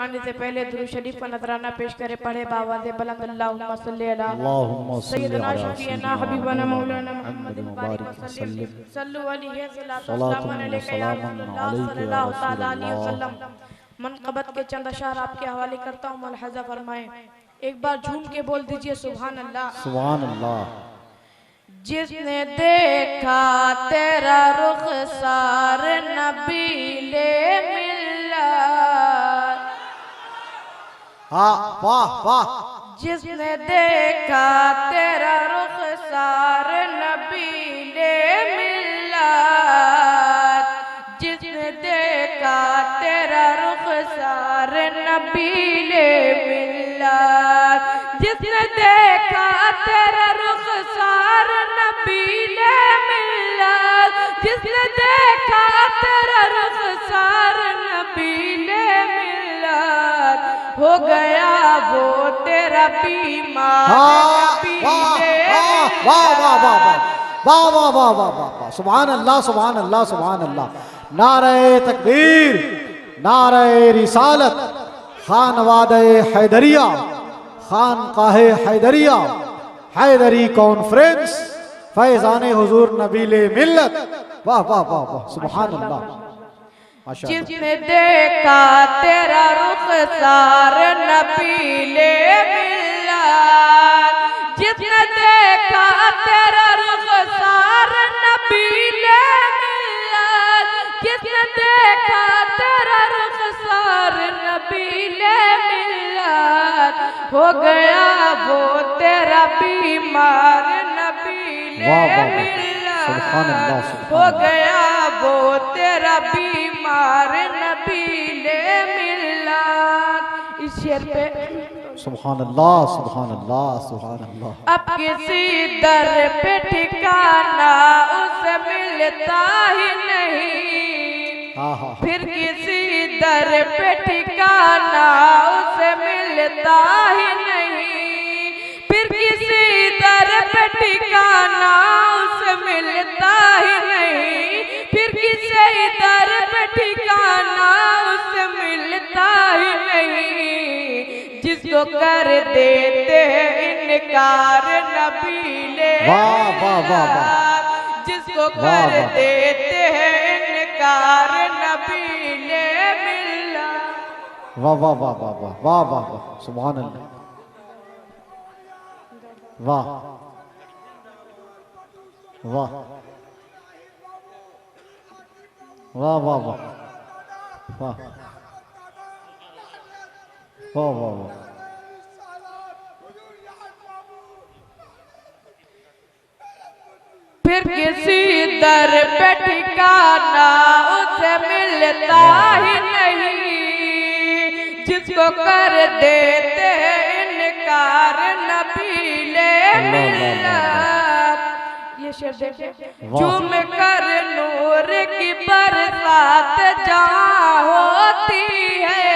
आने से पहले दुरूद शरीफ का नजराना पेश करे पढ़े बावाज़े बुलंद अल्लाहुम्मा सल्ली अला सय्यदना शफीअना हबीबना मौलाना मुहम्मदिन बारिक वसल्लिम सल्लु अलैहि सल्लल्लाहु अलैहि वसल्लम। मनक़बत के चंद अशार आपके हवाले करता हूँ, मुलाहज़ा फरमाएं। एक बार झूम के बोल दीजिए सुभान अल्लाह। सुभान अल्लाह। जिसने देखा तेरा रुखसार नबीले मिल्लत, हाँ वाह वाह। जिसने देखा तेरा रुखसार नबीले मिल्लत, जिसने देखा तेरा रुखसार नबीले मिल्लत, जिसने देखा तेरा रुखसार नबीले मिल्लत, जिसने देखा तेरा रुखसार नबीले मिल्लत, हो गया वो तेरा बीमार नबीले मिल्लत। वाह वाह वाह वाह वाह वाह वाह वाह वाह। सुभान अल्लाह सुभान अल्लाह सुभान अल्लाह। नारे तकबीर, नारे रिसालत, खानवादे हैदरिया, खानकाहे हैदरिया, हैदरी कॉन्फ्रेंस, फैजाने हुजूर नबीले मिल्लत। वाह वाह वाह वाह सुभान अल्लाह। जिसने देखा तेरा रुखसार नबीले मिल्लत, जिसने देखा तेरा रुखसार नबीले मिल्लत, जिसने देखा तेरा रुखसार नबीले मिल्लत, हो गया वो तेरा बीमार नबीले मिल्लत, हो गया वो तेरा बीमार नबीले मिल्लत। इस शेर पे सुभान अल्लाह सुभान अल्लाह सुभान अल्लाह। अब किसी दर पे ठिकाना उसे मिलता ही नहीं, फिर किसी दर पे ठिकाना उसे मिलता ही नहीं, फिर किसी दर पे ठिकाना उसे मिलता ही नहीं, फिर किसी दर पे ठिकाना उसे मिलता ही नहीं। जिसको कर देते हैं इनकार नबीले मिल्लत, जिसको कर देते हैं इनकार नबीले मिल्लत। वाह वाह वाह वाह वाह वाह वाह वाह सुभान अल्लाह। वाह वाह वाह वाह वाह वाह वाह वाह वाह। फिर किसी दर पे ठिकाना उसे मिलता ही नहीं, जिसको कर देते हैं इनकार नबीले मिल्लत। ये शेर देखिए। झूम कर नूर की बरसात जहाँ होती है,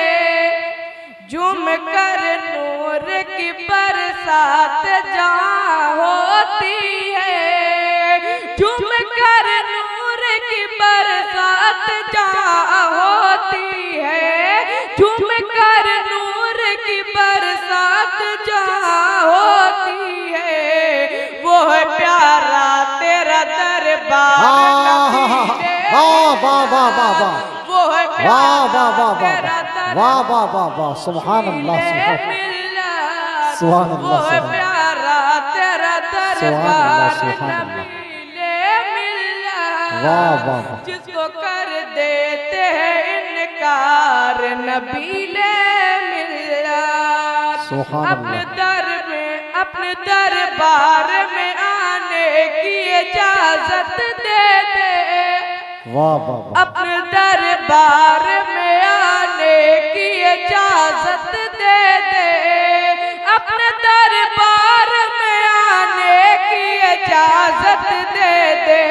झूम कर नूर की बरसात जहाँ होती है, झूम कर नूर की बरसात जहाँ होती है, झूम कर नूर की बरसात जहाँ होती है, वो है प्यारा तेरा दरबार नबीले मिल्लत, वो है प्यारा तेरा वाह वाह वाह वाह सुभान अल्लाह सुभान अल्लाह। वो है प्यारा तेरा दरबार नबीले मिल्लत, वाह वाह। जिसको कर देते हैं इनकार नबीले मिल्लत। अपने दरबार में आने की इजाजत दे दे, वाह वाह वाह। अपने दरबार में आने की इजाजत दे दे, अपने दरबार में आने की इजाजत दे दे,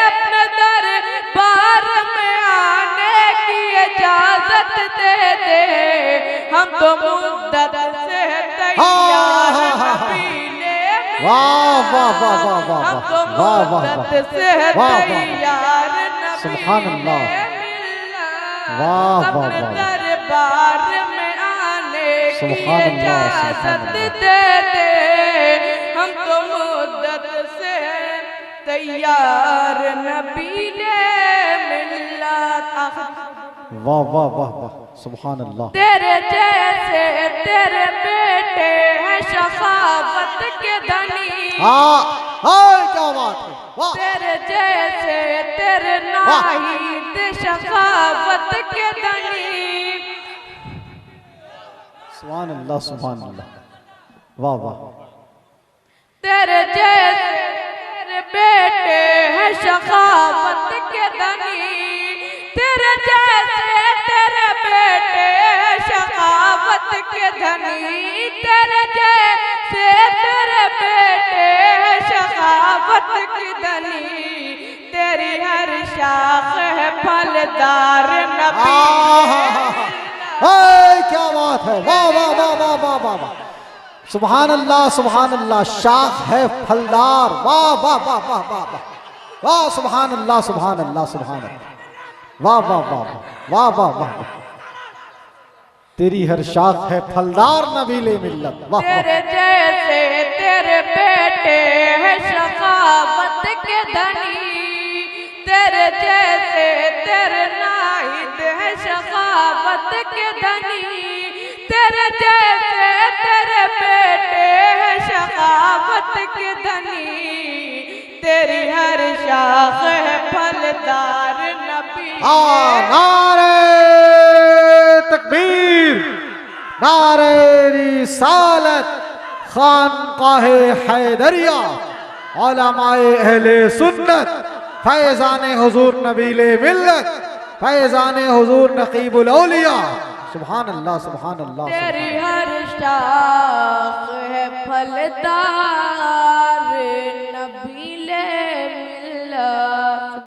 अपने दरबार में आने की इजाजत दे दे। हम तो मुद्दत से तैयार नबीले मिल्लत, हम तो मुद्दत से तैयार सुभान अल्लाह। नबीले मिल्लत। वाह वाह अपने वाह। दरबार में सुभान अल्लाह, इजाजत दे दे, हम तो मुद्दत से तैयार नबी ले मिल्लत। वाह वाह वाह वाह, सुभान अल्लाह। तेरे जैसे तेरे बेटे हैं शखावत के धनी, हाँ हाँ, क्या बात है, वाह। तेरे जैसे तेरे नाहिद शखावत के धनी। सुभान अल्लाह, सुभान अल्लाह, वाह वाह। तेरे जैसे तेरे बेटे हैं शखावत के धनी, तेरे जैसे तेरे बेटे हैं शखावत के धनी, तेरे जैसे तेरे बेटे हैं शखावत के धनी। तेरी हर शाख है फलदार नबी। क्या बात है, वाह वाह वाह वाह वाह वाह वाह, सुभान अल्लाह, सुभान अल्लाह। शाख है फलदार, वाह वाह वाह वाह वाह वाह वाह, सुभान अल्लाह, सुभान अल्लाह, सुभान अल्लाह, वाह वाह वाह वाह वाह वाह। तेरी हर शाख है फलदार नबीले मिल्लत, वाह। तेरे जैसे तेरे बेटे हैं शखावत के धनी, तेरे जैसे तेरे नाहिद है शखावत के धनी, तेरे जैसे तेरे बेटे है शखावत के धनी। तेरी हर शाख है फलदार नबी। नारे तकबीर, नारे रिसालत, खानकाहे हैदरिया, उलमाए अहले सुन्नत, फैज़ाने हुजूर नबीले मिल्लत, फैज़ाने हुजूर नकीबुल औलिया। सुभान अल्लाह, सुभान अल्लाह। तेरी हर शाख है फलदार नबीले मिल्लत।